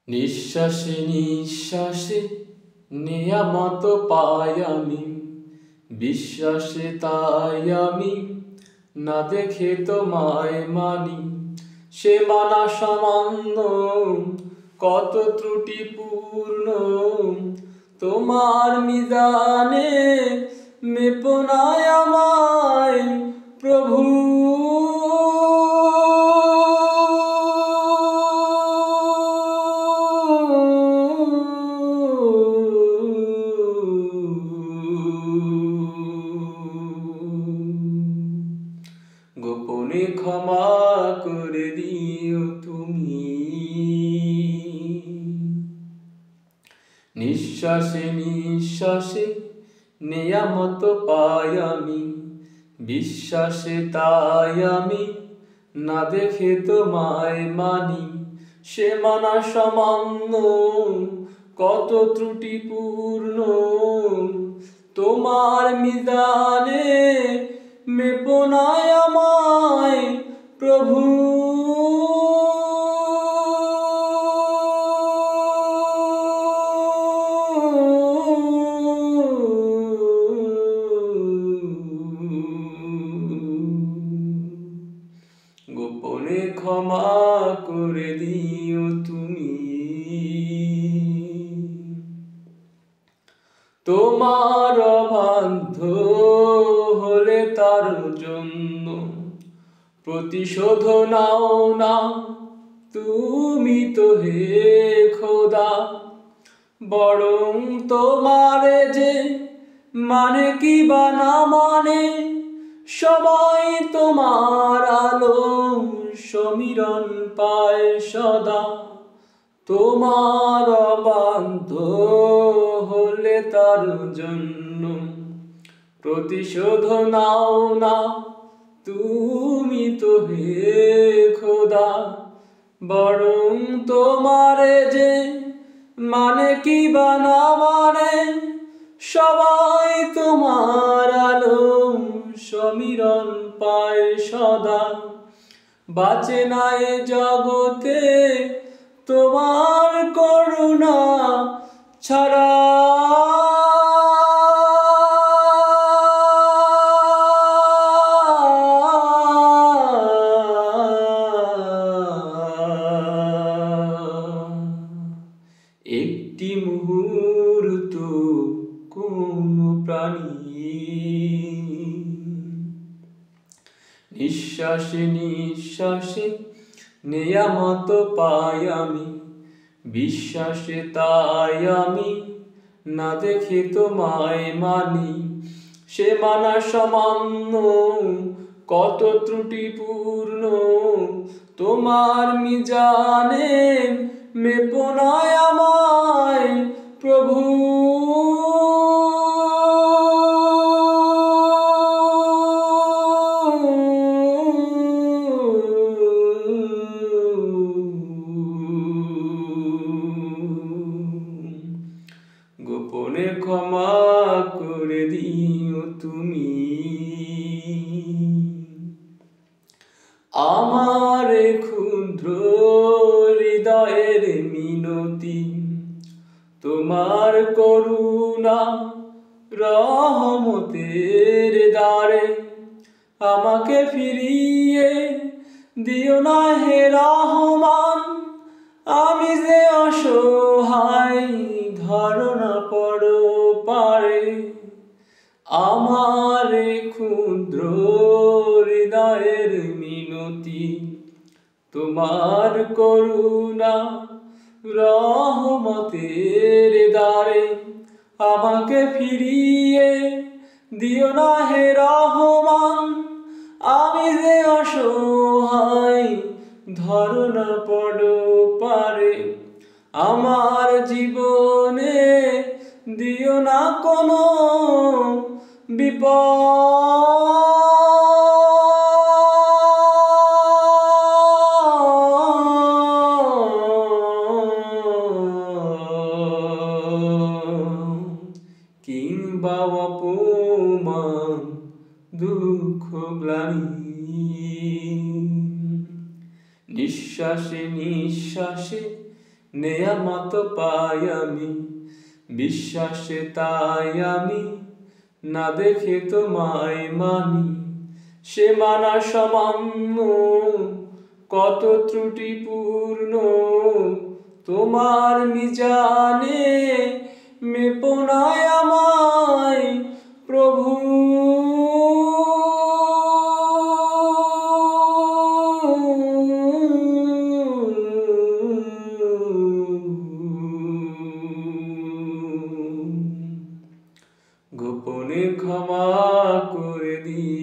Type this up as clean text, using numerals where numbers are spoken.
নিঃশ্বাসে নিঃশ্বাসে নিয়ামত পাই আমি, বিশ্বাসে তাই আমি না দেখে তোমায় মানি। সে মানা সামান্য, কত ত্রুটিপূর্ণ, তোমার মিজানে মেপো না আমায় প্রভু। গোপনে ক্ষমা করে দিও তুমি। নিঃশ্বাসে নিঃশ্বাসে নিয়ামত পাই আমি, বিশ্বাসে তাই আমি না দেখে তোমায় মানি। সে মানা সামান্য, কত ত্রুটিপূর্ণ, তোমার মিজানে মেপো না আমায় প্রভু। গোপনে ক্ষমা করে দিও তুমি। তোমার অবাধ্য হলে তার জন্য প্রতিশোধ নাও না তুমি তো হে খোদা। বরং তোমারে যে মানে কি বা না মানে, সবাই তোমার আলো সমীরণ পায় সদা। তোমার অবাধ্য হলে তার জন্য প্রতিশোধ নাও না তুমি তো হে খোদা। বরং তোমারে যে মানে কি বা না মানে, সবাই তোমার আলো সমীরণ পায় সদা। বাঁচে না এ জগতে তোমার করুণা ছাড়া। একটি মুহূর্ত কোন প্রাণী নিঃশ্বাসে নিঃশ্বাসে নিয়ামত পাই আমি, বিশ্বাসে তাই আমি না দেখে তোমায় মানি। সে মানা সামান্য, কত ত্রুটিপূর্ণ, তোমার মিজানে মেপো না আমায় প্রভু। গোপনে ক্ষমা করে দিও তুমি। আমার ক্ষুদ্র হৃদয়ের মিনতি, তোমার করুণা রহমতের দ্বারে আমাকে ফিরিয়ে দিও না হে রহমান। আমি যে অসহায় ধারণা পড়ো পারে, আমার ক্ষুদ্র হৃদয়ের মিনতি, তোমার করুণা রহমতের দ্বারে আমাকে ফিরিয়ে দিও না হে রহমান। আমি যে অসহায় ধারণা পড়ো পারে, আমার জীবনে দিও না কোনো বিপদ। কিংবা অপমান দুঃখ গ্লানি। নিঃশ্বাসে নিঃশ্বাসে নেয়ামত পাই আমি, বিশ্বাসে তাই আমি না দেখে তোমায় মানি। সে মানা সামান্য, কত ত্রুটিপূর্ণ, তোমার মিজানে মেপো না আমায় প্রভু। গোপনে ক্ষমা করে দিও।